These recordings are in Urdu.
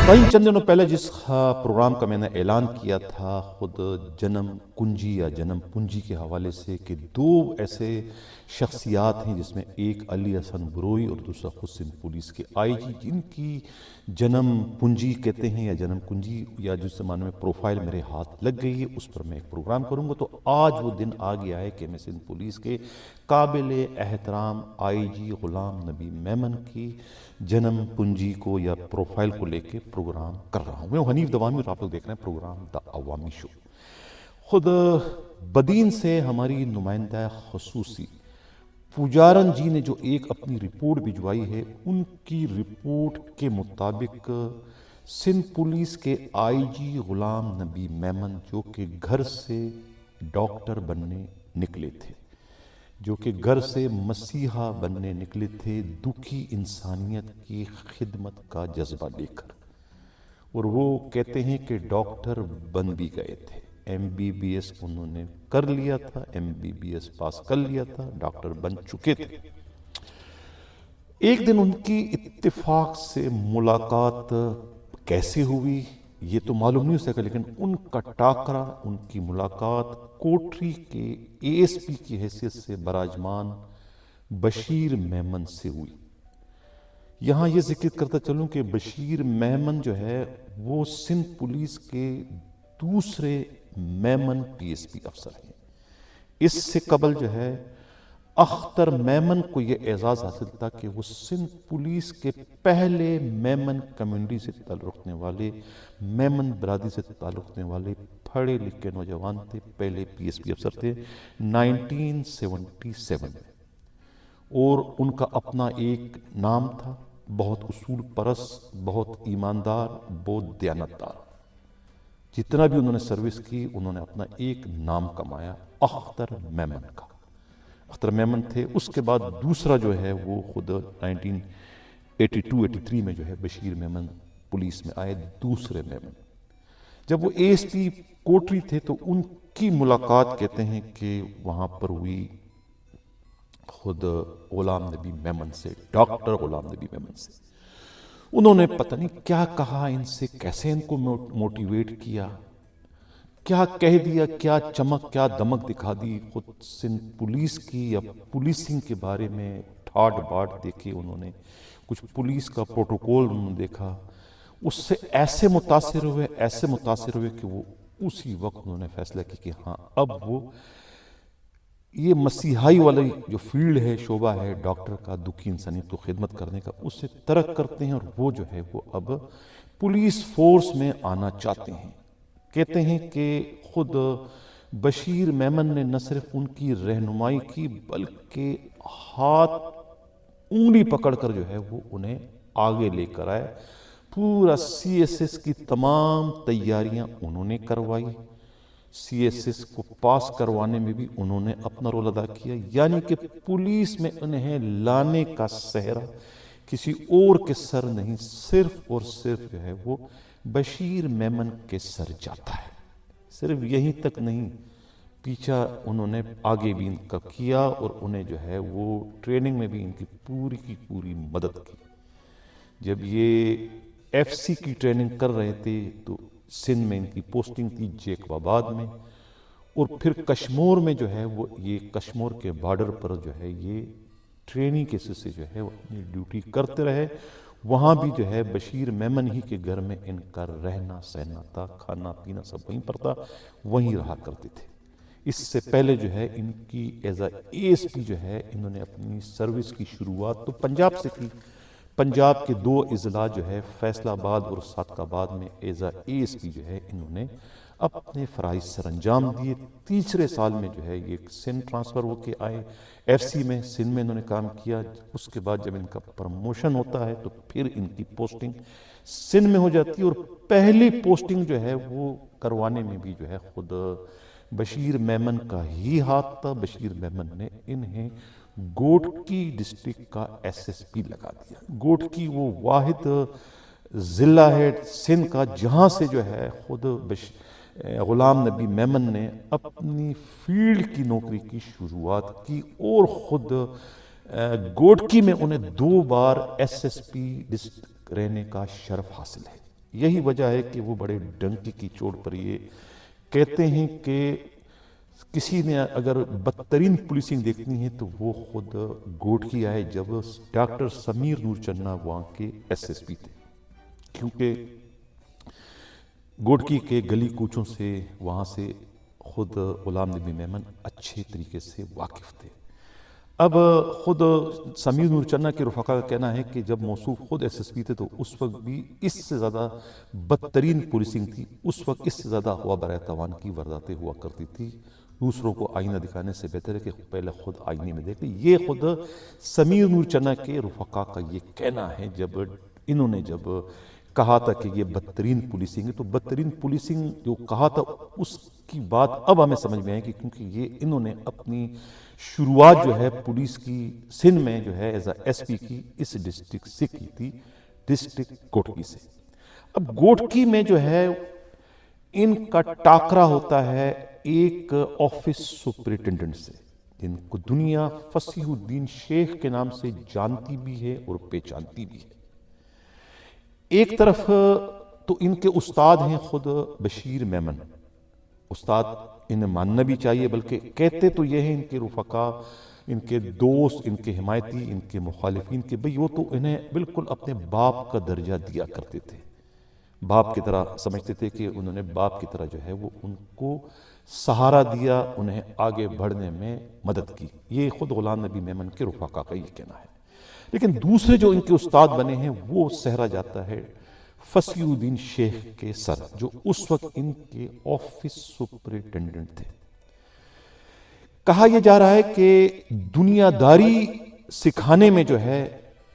چند دنوں پہلے جس پروگرام کا میں نے اعلان کیا تھا خود جنم کنجی یا جنم پنجی کے حوالے سے کہ دو ایسے شخصیات ہیں جس میں ایک علی حسن بروئی اور دوسرا خود سندھ پولیس کے آئی جی، جن کی جنم پنجی کہتے ہیں یا جنم کنجی یا جس زمانے میں پروفائل میرے ہاتھ لگ گئی ہے، اس پر میں ایک پروگرام کروں گا۔ تو آج وہ دن آ گیا ہے کہ میں سندھ پولیس کے قابل احترام آئی جی غلام نبی میمن کی جنم پنجی کو یا پروفائل کو لے کے پروگرام کر رہا ہوں۔ میں حنیف دوامی اور آپ لوگ دیکھ رہے ہیں پروگرام دا عوامی شو۔ خود بدین سے ہماری نمائندہ خصوصی پوجارن جی نے جو ایک اپنی رپورٹ بھجوائی ہے، ان کی رپورٹ کے مطابق سندھ پولیس کے آئی جی غلام نبی میمن جو کہ گھر سے ڈاکٹر بننے نکلے تھے، جو کہ گھر سے مسیحا بننے نکلے تھے، دکھی انسانیت کی خدمت کا جذبہ لے کر، اور وہ کہتے ہیں کہ ڈاکٹر بن بھی گئے تھے، ایم بی بی ایس انہوں نے کر لیا تھا، ایم بی بی ایس پاس کر لیا تھا، ڈاکٹر بن چکے تھے۔ ایک دن ان کی اتفاق سے ملاقات کیسے ہوئی یہ تو معلوم نہیں ہو سکا، لیکن ان کا ٹاکرا، ان کی ملاقات کوٹری کے اے ایس پی کی حیثیت سے براجمان بشیر میمن سے ہوئی۔ یہاں یہ ذکر کرتا چلوں کہ بشیر میمن جو ہے وہ سندھ پولیس کے دوسرے میمن پی ایس پی افسر ہیں۔ اس سے قبل جو ہے اختر میمن کو یہ اعزاز حاصل تھا کہ وہ سندھ پولیس کے پہلے میمن کمیونٹی سے تعلق رکھنے والے، میمن برادری سے تعلق رکھنے والے پڑھے لکھے نوجوان تھے، پہلے پی ایس پی افسر تھے 1977 میں، اور ان کا اپنا ایک نام تھا، بہت اصول پرست، بہت ایماندار، بہت دیانتدار۔ جتنا بھی انہوں نے سروس کی انہوں نے اپنا ایک نام کمایا، اختر میمن کا۔ اختر میمن تھے۔ اس کے بعد دوسرا جو ہے وہ خود 1982-83 میں جو ہے بشیر میمن پولیس میں آئے، دوسرے میمن۔ جب وہ اے ایس پی کوٹری تھے تو ان کی ملاقات کہتے ہیں کہ وہاں پر ہوئی خود غلام نبی میمن سے، ڈاکٹر غلام نبی میمن سے۔ انہوں نے پتہ نہیں کیا کہا ان سے، کیسے ان کو موٹیویٹ کیا، کیا کہہ دیا، کیا چمک کیا دمک دکھا دی خود سندھ پولیس کی یا پولیسنگ کے بارے میں ٹھاٹ باٹ دیکھے انہوں نے، کچھ پولیس کا پروٹوکول انہوں نے دیکھا، اس سے ایسے متاثر ہوئے کہ وہ اسی وقت انہوں نے فیصلہ کیا کہ ہاں اب وہ یہ مسیحائی والی جو فیلڈ ہے، شعبہ ہے ڈاکٹر کا، دکھی انسانیت کو خدمت کرنے کا، اس سے ترک کرتے ہیں، اور وہ جو ہے وہ اب پولیس فورس میں آنا چاہتے ہیں۔ کہتے ہیں کہ خود بشیر میمن نے نہ صرف ان کی رہنمائی کی بلکہ ہاتھ انگلی پکڑ کر جو ہے وہ انہیں آگے لے کر آئے۔ پورا سی ایس ایس کی تمام تیاریاں انہوں نے کروائی، سی ایس ایس کو پاس کروانے میں بھی انہوں نے اپنا رول ادا کیا، یعنی کہ پولیس میں انہیں لانے کا سہرا کسی اور کے سر نہیں، صرف اور صرف جو ہے وہ بشیر میمن کے سر جاتا ہے۔ صرف یہیں تک نہیں، پیچھا انہوں نے آگے بھی ان کا کیا، اور انہیں جو ہے وہ ٹریننگ میں بھی ان کی پوری مدد کی۔ جب یہ ایف سی کی ٹریننگ کر رہے تھے تو سندھ میں ان کی پوسٹنگ تھی، جیکب آباد میں، اور پھر کشمور میں جو ہے وہ یہ کشمور کے بارڈر پر جو ہے یہ ٹریننگ کے سے جو ہے وہ اپنی ڈیوٹی کرتے رہے۔ وہاں بھی جو ہے بشیر میمن ہی کے گھر میں ان کا رہنا سہنا تھا، کھانا پینا سب وہیں پر تھا، وہیں رہا کرتے تھے۔ اس سے پہلے جو ہے ان کی as a A S P جو ہے انہوں نے اپنی سروس کی شروعات تو پنجاب سے کی۔ پنجاب کے 2 اضلاع جو ہے فیصل آباد اور صادق آباد میں as a A S P جو ہے انہوں نے اپنے فرائض سر انجام دیے۔ تیسرے سال میں جو ہے یہ سندھ ٹرانسفر ہو کے آئے، ایف سی میں سندھ میں انہوں نے کام کیا۔ اس کے بعد جب ان کا پروموشن ہوتا ہے تو پھر ان کی پوسٹنگ سندھ میں ہو جاتی ہے، اور پہلی پوسٹنگ جو ہے وہ کروانے میں بھی جو ہے خود بشیر میمن کا ہی ہاتھ تھا۔ بشیر میمن نے انہیں گوٹکی ڈسٹرکٹ کا ایس ایس پی لگا دیا۔ گوٹکی وہ واحد ضلع ہے سندھ کا جہاں سے جو ہے خود غلام نبی میمن نے اپنی فیلڈ کی نوکری کی شروعات کی، اور خود گوٹکی میں انہیں 2 بار ایس ایس پی ڈسٹرکٹ رہنے کا شرف حاصل ہے۔ یہی وجہ ہے کہ وہ بڑے ڈنکی کی چوٹ پر یہ کہتے ہیں کہ کسی نے اگر بدترین پولیسنگ دیکھنی ہے تو وہ خود گوٹکی آئے جب ڈاکٹر سمیر نور چنّا وہاں کے ایس ایس پی تھے، کیونکہ گوٹکی کے گلی کوچوں سے وہاں سے خود غلام نبی میمن اچھے طریقے سے واقف تھے۔ اب خود سمیر نور چنّا کے رفقا کا کہنا ہے کہ جب موصوف خود ایس ایس پی تھے تو اس وقت بھی اس سے زیادہ بدترین پولیسنگ تھی، اس وقت اس سے زیادہ ہوا برائے توان کی وارداتیں ہوا کرتی تھی۔ دوسروں کو آئینہ دکھانے سے بہتر ہے کہ پہلے خود آئینے میں دیکھ لیں۔ یہ خود سمیر نور چنّا کے رفقا کا یہ کہنا ہے جب انہوں نے جب کہا تھا کہ یہ بدترین پولیسنگ ہے، تو بدترین پولیسنگ جو کہا تھا اس کی بات اب ہمیں سمجھ میں آئے کہ کیونکہ یہ انہوں نے اپنی شروعات جو ہے پولیس کی سندھ میں جو ہے ایز اے ایس پی کی اس ڈسٹرکٹ سے کی تھی، ڈسٹرکٹ گوٹکی سے۔ اب گوٹکی میں جو ہے ان کا ٹاکرا ہوتا ہے ایک آفس سپرنٹینڈنٹ سے، جن کو دنیا فصیح الدین شیخ کے نام سے جانتی بھی ہے اور پہچانتی بھی ہے۔ ایک طرف تو ان کے استاد ہیں خود بشیر میمن، استاد انہیں ماننا بھی چاہیے، بلکہ کہتے تو یہ ہیں ان کے رفقا، ان کے دوست، ان کے حمایتی، ان کے مخالفین کہ بھئی وہ تو انہیں بالکل اپنے باپ کا درجہ دیا کرتے تھے، باپ کی طرح سمجھتے تھے کہ انہوں نے باپ کی طرح جو ہے وہ ان کو سہارا دیا، انہیں آگے بڑھنے میں مدد کی۔ یہ خود غلام نبی میمن کے رفقا کا یہ کہنا ہے۔ لیکن دوسرے جو ان کے استاد بنے ہیں وہ سہرا جاتا ہے فصیح الدین شیخ کے سر، جو اس وقت ان کے آفس سپرنٹینڈنٹ تھے۔ کہا یہ جا رہا ہے کہ دنیا داری سکھانے میں جو ہے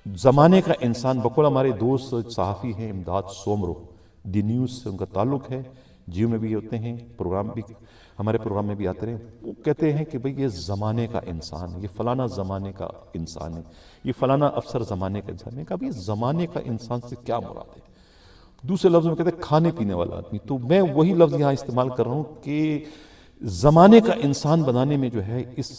زمانے کا انسان، بقول ہمارے دوست صحافی ہیں امداد سومرو، دی نیوز سے ان کا تعلق ہے، جیو میں بھی ہوتے ہیں، پروگرام بھی ہمارے پروگرام میں بھی آتے رہے، وہ کہتے ہیں کہ بھئی یہ زمانے کا انسان ہے، یہ فلانا زمانے کا انسان ہے، یہ فلانا افسر زمانے کا انسان ہے۔ کہا یہ زمانے کا انسان سے کیا مراد ہے؟ دوسرے لفظ میں کہتے ہیں کھانے پینے والا آدمی۔ تو میں وہی لفظ یہاں استعمال کر رہا ہوں کہ زمانے کا انسان بنانے میں جو ہے اس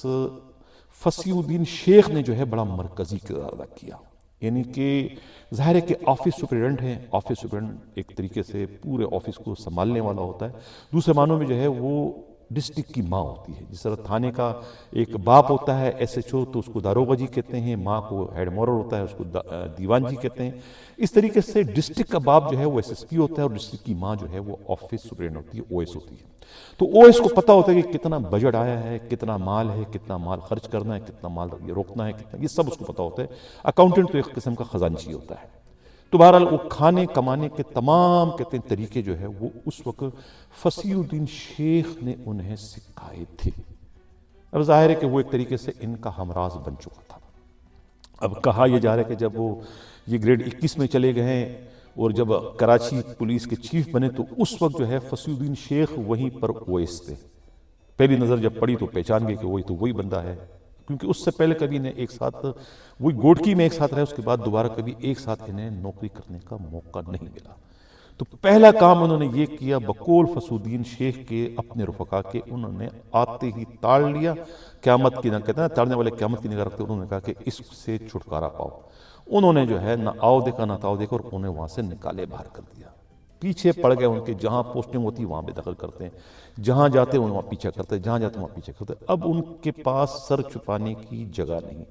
فصیح الدین شیخ نے جو ہے بڑا مرکزی کردار ادا کیا۔ یعنی کہ ظاہر ہے کہ آفس سپرنٹینڈنٹ ہیں، آفس سپرنٹینڈنٹ ایک طریقے سے پورے آفس کو سنبھالنے والا ہوتا ہے، دوسرے معنوں میں جو ہے وہ ڈسٹرکٹ کی ماں ہوتی ہے۔ جس طرح تھانے کا ایک باپ ہوتا ہے ایس ایچ او، تو اس کو داروغہ جی کہتے ہیں، ماں کو ہیڈ مورر ہوتا ہے، اس کو دیوان جی کہتے ہیں۔ اس طریقے سے ڈسٹرکٹ کا باپ جو ہے وہ ایس ایس پی ہوتا ہے، اور ڈسٹرکٹ کی ماں جو ہے وہ آفس سپرنٹینڈنٹ ہوتی ہے، او ایس ہوتی ہے۔ تو او ایس کو پتہ ہوتا ہے کہ کتنا بجٹ آیا ہے، کتنا مال ہے، کتنا مال خرچ کرنا ہے، کتنا مال روکنا ہے، کتنا، یہ سب اس کو پتہ ہوتا ہے۔ اکاؤنٹنٹ تو ایک قسم کا خزانچی ہوتا ہے۔ تو بہرحال وہ کھانے کمانے کے تمام کہتے ہیں طریقے جو ہے وہ اس وقت فصیح الدین شیخ نے انہیں سکھائے تھے۔ اب ظاہر ہے کہ وہ ایک طریقے سے ان کا ہمراز بن چکا تھا۔ اب کہا یہ جا رہا ہے کہ جب وہ یہ گریڈ 21 میں چلے گئے ہیں اور جب کراچی پولیس کے چیف بنے تو اس وقت جو ہے فصیح الدین شیخ وہیں پر او ایس تھے۔ پہلی نظر جب پڑی تو پہچان گئے کہ وہی تو وہی بندہ ہے، کیونکہ اس سے پہلے کبھی انہیں ایک ساتھ وہی گوٹکی میں ایک ساتھ رہے، اس کے بعد دوبارہ کبھی ایک ساتھ انہیں نوکری کرنے کا موقع نہیں ملا۔ تو پہلا کام انہوں نے یہ کیا بقول فصیح الدین شیخ کے اپنے رفقا کے، انہوں نے آتے ہی تاڑ لیا، قیامت کی نہ کہتے ہیں تاڑنے والے قیامت کی نگاہ رکھتے، انہوں نے کہا کہ اس سے چھٹکارا پاؤ۔ انہوں نے جو ہے نہ آؤ دیکھا نہ تاؤ دیکھا اور انہیں وہاں سے نکالے باہر کر دیا۔ پیچھے پڑ گئے ان کے، جہاں پوسٹنگ ہوتی وہاں بے دخل کرتے ہیں، جہاں جاتے وہاں پیچھا کرتے، جہاں جاتے وہاں پیچھا کرتے۔ اب ان کے پاس سر چھپانے کی جگہ نہیں۔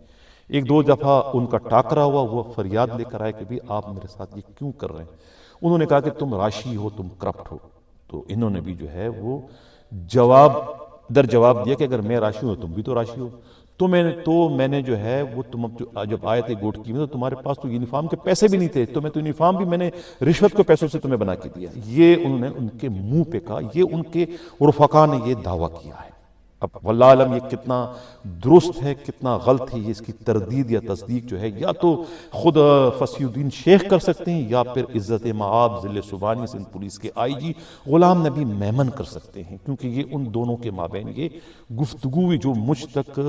ایک دو دفعہ ان کا ٹاکرا ہوا، وہ فریاد لے کر آئے کہ بھی آپ میرے ساتھ یہ کیوں کر رہے ہیں؟ انہوں نے کہا کہ تم راشی ہو، تم کرپٹ ہو۔ تو انہوں نے بھی جو ہے وہ جواب در جواب دیا کہ اگر میں راشی ہوں تم بھی تو راشی ہو۔ تو میں نے جو ہے وہ تم جب آئے تھے گوٹکی میں تو تمہارے پاس تو یونیفارم کے پیسے بھی نہیں تھے، تو میں تو یونیفارم بھی میں نے رشوت کے پیسوں سے تمہیں بنا کے دیا۔ یہ انہوں نے ان کے منہ پہ کہا، یہ ان کے رفقا نے یہ دعویٰ کیا ہے۔ اب واللہ عالم یہ کتنا درست ہے کتنا غلط ہے، یہ اس کی تردید یا تصدیق جو ہے یا تو خود فصیح الدین شیخ کر سکتے ہیں یا پھر عزت مآب ضلع سبحانی سندھ پولیس کے آئی جی غلام نبی میمن کر سکتے ہیں، کیونکہ یہ ان دونوں کے مابین یہ گفتگو جو مجھ تک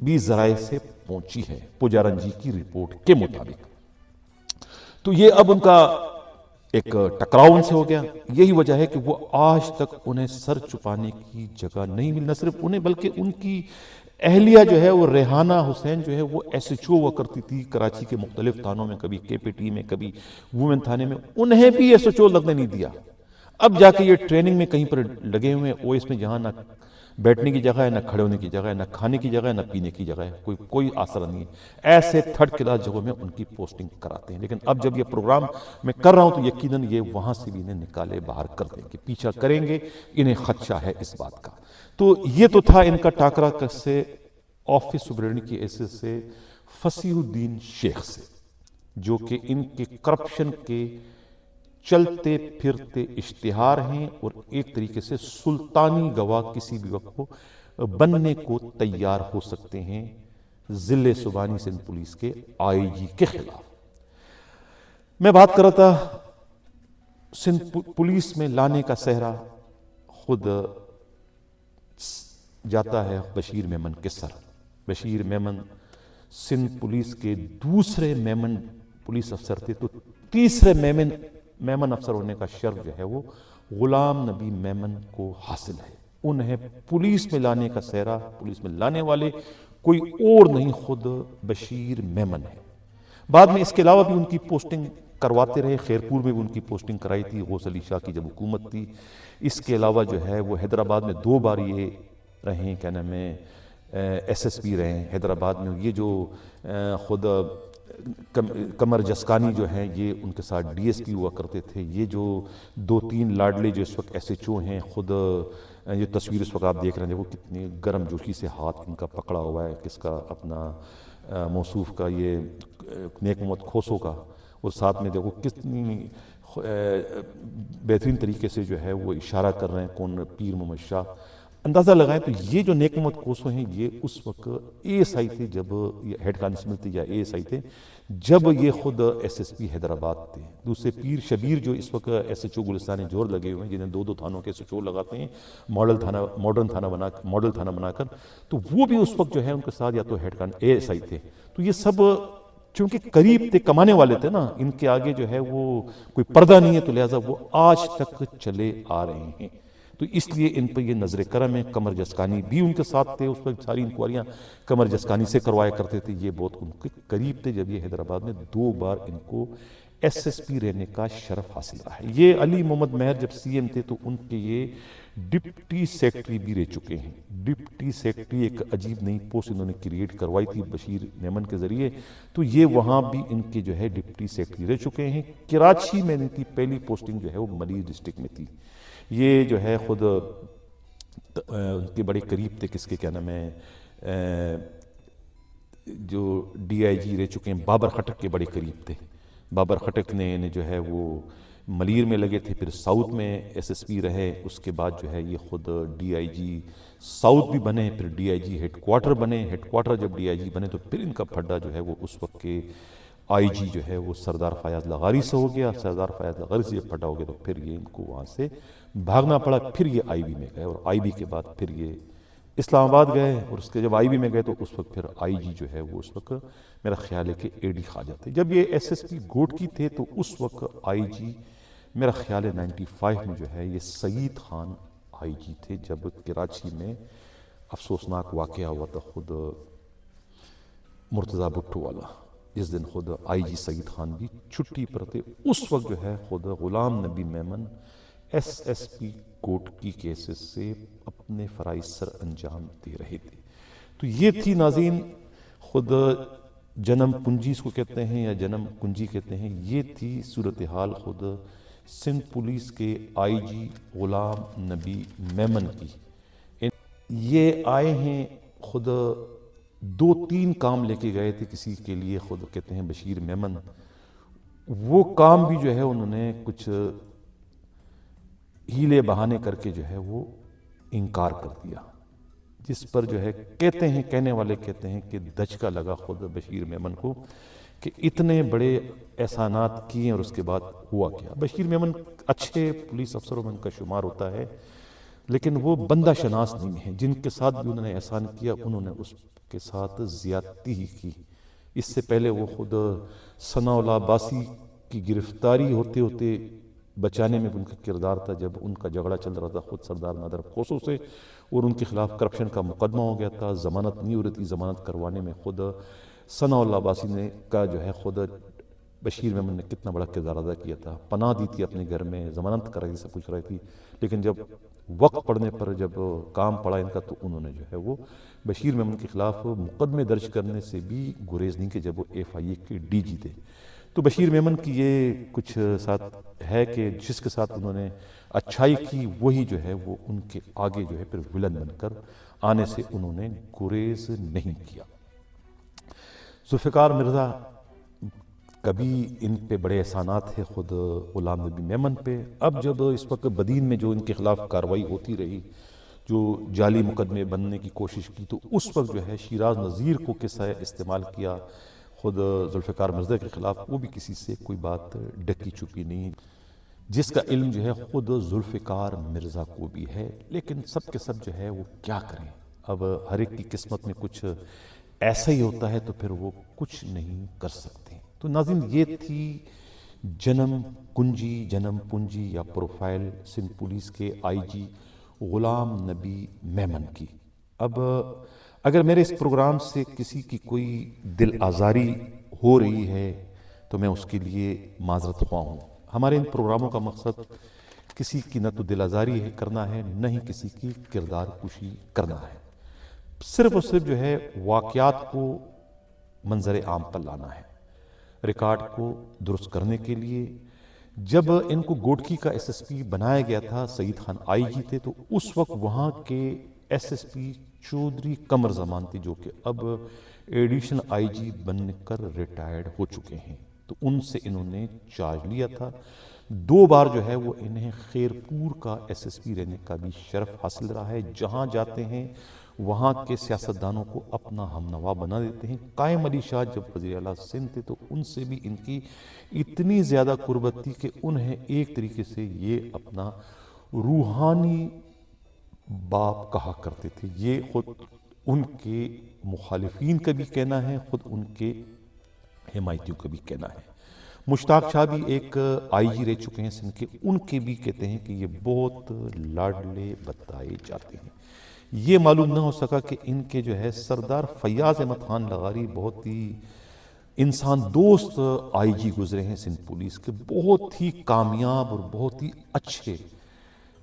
بھی ذرائع سے پہنچی ہے پجارن جی کی رپورٹ کے مطابق۔ تو یہ اب ان کا ایک ٹکراؤ ان سے ہو گیا۔ یہی وجہ ہے کہ وہ آج تک انہیں سر چھپانے کی جگہ نہیں ملی، نہ صرف انہیں بلکہ ان کی اہلیہ جو ہے وہ ریحانہ حسین جو ہے وہ ایس ایچ او ہوا کرتی تھی کراچی کے مختلف تھانوں میں، کبھی کے پی ٹی میں، کبھی وومن تھانے میں، انہیں بھی ایس ایچ او لگنے نہیں دیا۔ اب جا کے یہ ٹریننگ میں کہیں پر لگے ہوئے ہیں، او ایس میں جہاں نہ بیٹھنے کی جگہ ہے، نہ کھڑے ہونے کی جگہ ہے، نہ کھانے کی جگہ ہے، نہ پینے کی جگہ ہے، کوئی آسرا نہیں ہے۔ ایسے تھرڈ کلاس جگہوں میں ان کی پوسٹنگ کراتے ہیں۔ لیکن اب جب یہ پروگرام میں کر رہا ہوں تو یقیناً یہ وہاں سے بھی انہیں نکالے باہر کر دیں گے، پیچھا کریں گے، انہیں خدشہ ہے اس بات کا۔ تو یہ تو تھا ان کا ٹاکرا سے آفس سپرنٹینڈنٹ کی حیثیت سے فصیح الدین شیخ سے، جو کہ ان کے کرپشن کے چلتے پھرتے اشتہار ہیں، اور ایک طریقے سے سلطانی گواہ کسی بھی وقت کو بننے کو تیار ہو سکتے ہیں ضلع سبانی سندھ پولیس کے آئی جی کے خلاف۔ میں بات کر رہا تھا سندھ پولیس میں لانے کا سہرا خود جاتا ہے بشیر میمن کے سر۔ بشیر میمن سندھ پولیس کے دوسرے میمن پولیس افسر تھے، تو تیسرے میمن افسر ہونے کا شرف جو ہے وہ غلام نبی میمن کو حاصل ہے۔ انہیں پولیس میں لانے کا سہرا، پولیس میں لانے والے کوئی اور نہیں، خود بشیر میمن ہے۔ بعد میں اس کے علاوہ بھی ان کی پوسٹنگ کرواتے رہے، خیرپور میں بھی ان کی پوسٹنگ کرائی تھی غوث علی شاہ کی جب حکومت تھی۔ اس کے علاوہ جو ہے وہ حیدرآباد میں 2 بار یہ رہیں، کیا نام ہے، ایس ایس پی رہے ہیں حیدرآباد میں۔ یہ جو خود قمر جسکانی جو ہیں، یہ ان کے ساتھ ڈی ایس پی ہوا کرتے تھے۔ یہ جو 2-3 لاڈلے جو اس وقت ایس ایچ او ہیں، خود یہ تصویر اس وقت آپ دیکھ رہے ہیں، وہ کتنی گرم جوشی سے ہاتھ ان کا پکڑا ہوا ہے، کس کا، اپنا موصوف کا، یہ نیک محمد کھوسو کا، اور ساتھ میں دیکھو کتنی بہترین طریقے سے جو ہے وہ اشارہ کر رہے ہیں، کون، پیر محمد شاہ۔ اندازہ لگائیں تو یہ جو نیک محمد کھوسو ہیں، یہ اس وقت اے ایس آئی تھے، جب یہ ہیڈ کانسٹیبل تھے یا اے ایس آئی تھے جب یہ خود ایس ایس پی حیدرآباد تھے۔ دوسرے پیر شبیر جو اس وقت ایس ایچ او گلستان جوہر لگے ہوئے ہیں، جنہیں 2 تھانوں کے ایس ایچ او لگاتے ہیں ماڈل تھانہ بنا کر، تو وہ بھی اس وقت جو ہے ان کے ساتھ یا تو ہیڈ اے ایس آئی تھے۔ تو یہ سب چونکہ قریب تھے، کمانے والے تھے نا، ان کے آگے جو ہے وہ کوئی پردہ نہیں ہے، تو لہٰذا وہ آج تک چلے آ رہے ہیں۔ تو اس لیے ان پر یہ نظر کرم ہے۔ قمر جسکانی بھی ان کے ساتھ تھے، اس وقت ساری انکوائریاں قمر جسکانی سے کروایا کرتے تھے، یہ بہت ان کے قریب تھے۔ جب یہ حیدرآباد میں 2 بار ان کو ایس ایس پی رہنے کا شرف حاصل رہا ہے۔ یہ علی محمد مہر جب سی ایم تھے تو ان کے یہ ڈپٹی سیکٹری بھی رہ چکے ہیں۔ ڈپٹی سیکٹری ایک عجیب نئی پوسٹ انہوں نے کریٹ کروائی تھی بشیر میمن کے ذریعے، تو یہ وہاں بھی ان کے جو ہے ڈپٹی سیکٹری رہ چکے ہیں۔ کراچی میں ان کی پہلی پوسٹنگ جو ہے وہ ملیر ڈسٹرکٹ میں تھی۔ یہ جو ہے خود ان کے بڑے قریب تھے، کس کے کیا نام ہے، جو ڈی آئی جی رہ چکے ہیں بابر خٹک کے بڑے قریب تھے۔ بابر خٹک نے جو ہے وہ ملیر میں لگے تھے، پھر ساؤتھ میں ایس ایس پی رہے، اس کے بعد جو ہے یہ خود ڈی آئی جی ساؤتھ بھی بنے، پھر D I G headquarter بنے۔ ہیڈ کوارٹر جب ڈی آئی جی بنے تو پھر ان کا پھڈا جو ہے وہ اس وقت کے آئی جی جو ہے وہ سردار فیاض لغاری سے ہو گیا۔ سردار فیاض لغاری سے جب پھڈا ہو گیا تو پھر یہ ان کو وہاں سے بھاگنا پڑا، پھر یہ آئی بی میں گئے، اور آئی بی کے بعد پھر یہ اسلام آباد گئے، اور اس کے جب آئی بی میں گئے تو اس وقت پھر آئی جی جو ہے وہ اس وقت میرا خیال ہے کہ اے ڈی خواجہ تھے۔ جب یہ ایس ایس پی گوٹ کی تھے تو اس وقت آئی جی میرا خیال ہے 95 میں جو ہے یہ سعید خان آئی جی تھے، جب کراچی میں افسوسناک واقعہ ہوا تھا خود مرتضیٰ بھٹو والا، جس دن خود آئی جی سعید خان بھی چھٹی پر تھے۔ اس وقت جو ہے خود غلام نبی میمن ایس ایس پی کوٹ کی کیسز سے اپنے فرائض سر انجام دے رہے تھے۔ تو یہ تھی ناظرین خود جنم کنجی اس کو کہتے ہیں یا جنم کنجی کہتے ہیں، یہ تھی صورتحال خود سندھ پولیس کے آئی جی غلام نبی میمن کی۔ یہ آئے ہیں خود 2-3 کام لے کے گئے تھے کسی کے لیے، خود کہتے ہیں بشیر میمن، وہ کام بھی جو ہے انہوں نے کچھ ہیلے بہانے کر کے جو ہے وہ انکار کر دیا، جس پر جو ہے کہتے ہیں، کہنے والے کہتے ہیں کہ دھچکا لگا خود بشیر میمن کو کہ اتنے بڑے احسانات کیے اور اس کے بعد ہوا کیا۔ بشیر میمن اچھے پولیس افسروں میں ان کا شمار ہوتا ہے، لیکن وہ بندہ شناس نہیں ہے۔ جن کے ساتھ بھی انہوں نے احسان کیا انہوں نے اس کے ساتھ زیادتی ہی کی۔ اس سے پہلے وہ خود ثناء اللہ عباسی کی گرفتاری ہوتے ہوتے بچانے میں بھی ان کا کردار تھا. جب ان کا جھگڑا چل رہا تھا خود سردار نادر کوسو سے اور ان کے خلاف کرپشن کا مقدمہ ہو گیا تھا, ضمانت نہیں ہو رہی تھی, ضمانت کروانے میں خود ثناء اللہ عباسی نے کا جو ہے خود بشیر میمن نے کتنا بڑا کردار ادا کیا تھا. پناہ دی تھی اپنے گھر میں, ضمانت کر رہی, سب کچھ رہی تھی, لیکن جب وقت پڑنے پر جب کام پڑا ان کا تو انہوں نے جو ہے وہ بشیر میمن کے خلاف مقدمے درج کرنے سے بھی گریز نہیں کہ جب وہ FIA کے DG تھے. تو بشیر میمن کی یہ کچھ ساتھ ہے کہ جس کے ساتھ انہوں نے اچھائی کی وہی جو ہے وہ ان کے آگے جو ہے پھر ولن بن کر آنے سے انہوں نے گریز نہیں کیا. ذوالفقار مرزا کبھی ان پہ بڑے احسانات تھے خود غلام نبی میمن پہ. اب جب اس وقت بدین میں جو ان کے خلاف کارروائی ہوتی رہی, جو جعلی مقدمے بننے کی کوشش کی, تو اس وقت جو ہے شیراز نذیر کو قصہ استعمال کیا خود ذوالفقار مرزا کے خلاف. وہ بھی کسی سے کوئی بات ڈکی چھپی نہیں, جس کا علم جو ہے خود ذوالفقار مرزا کو بھی ہے. لیکن سب کے سب جو ہے وہ کیا کریں, اب ہر ایک کی قسمت میں کچھ ایسا ہی ہوتا ہے تو پھر وہ کچھ نہیں کر سکتے. تو ناظرین, یہ تھی جنم پنجی یا پروفائل سندھ پولیس کے IG غلام نبی میمن کی. اب اگر میرے اس پروگرام سے کسی کی کوئی دل آزاری ہو رہی ہے تو میں اس کے لیے معذرت خواہ ہوں. ہمارے ان پروگراموں کا مقصد کسی کی نہ تو دل آزاری کرنا ہے, نہ ہی کسی کی کردار کشی کرنا ہے. صرف اور صرف جو ہے واقعات کو منظر عام پر لانا ہے, ریکارڈ کو درست کرنے کے لیے. جب ان کو گوٹکی کا SSP بنایا گیا تھا, سعید خان IG تھے, تو اس وقت وہاں کے SSP چودھری قمر زمان تھے, جو کہ اب ایڈیشنل IG بن کر ریٹائرڈ ہو چکے ہیں. تو ان سے انہوں نے چارج لیا تھا. 2 بار جو ہے وہ انہیں خیرپور کا SSP رہنے کا بھی شرف حاصل رہا ہے. جہاں جاتے ہیں وہاں کے سیاستدانوں کو اپنا ہم نوا بنا دیتے ہیں. قائم علی شاہ جب وزیر اعلیٰ سندھ تھے تو ان سے بھی ان کی اتنی زیادہ قربت تھی کہ انہیں ایک طریقے سے یہ اپنا روحانی باپ کہا کرتے تھے. یہ خود ان کے مخالفین کا بھی کہنا ہے, خود ان کے حمایتیوں کا بھی کہنا ہے. مشتاق شاہ بھی ایک IG رہ چکے ہیں سندھ کے, ان کے بھی کہتے ہیں کہ یہ بہت لاڈلے بتائے جاتے ہیں. یہ معلوم نہ ہو سکا کہ ان کے جو ہے سردار فیاض احمد خان لغاری بہت ہی انسان دوست IG گزرے ہیں سندھ پولیس کے, بہت ہی کامیاب اور بہت ہی اچھے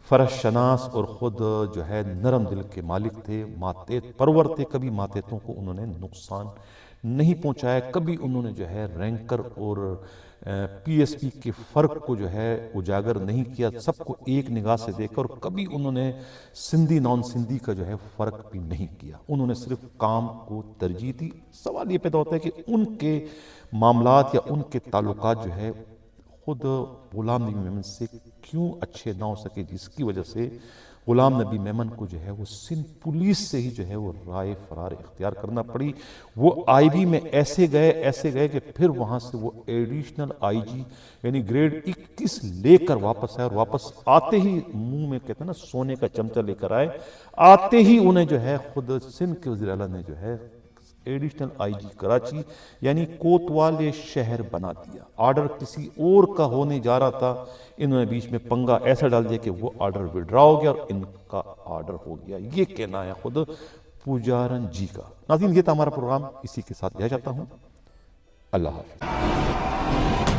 فرش شناس اور خود جو ہے نرم دل کے مالک تھے. ماتحت پرور تھے, کبھی ماتحتوں کو انہوں نے نقصان نہیں پہنچایا. کبھی انہوں نے جو ہے رینکر اور PSP کے فرق کو جو ہے اجاگر نہیں کیا, سب کو ایک نگاہ سے دیکھا. اور کبھی انہوں نے سندھی نان سندھی کا جو ہے فرق بھی نہیں کیا. انہوں نے صرف کام کو ترجیح دی. سوال یہ پیدا ہوتا ہے کہ ان کے معاملات یا ان کے تعلقات جو ہے خود غلام نبی میمن سے کیوں اچھے نہ ہو سکے, جس کی وجہ سے غلام نبی میمن کو جو ہے وہ سندھ پولیس سے ہی جو ہے وہ رائے فرار اختیار کرنا پڑی. وہ IB میں ایسے گئے کہ پھر وہاں سے وہ ایڈیشنل IG یعنی گریڈ 21 لے کر واپس آئے, اور واپس آتے ہی منہ میں کہتے ہیں نا سونے کا چمچہ لے کر آئے. آتے ہی انہیں جو ہے خود سندھ کے وزیر اعلیٰ نے جو ہے ایڈیشنل IG کراچی یعنی کوتوال شہر بنا دیا. آرڈر کسی اور کا ہونے جا رہا تھا, انہوں نے بیچ میں پنگا ایسا ڈال دیا کہ وہ آرڈر وڈرا ہو گیا اور ان کا آرڈر ہو گیا. یہ کہنا ہے خود پجارن جی کا. ناظرین, یہ تھا ہمارا پروگرام, اسی کے ساتھ جا جاتا ہوں. اللہ حافظ.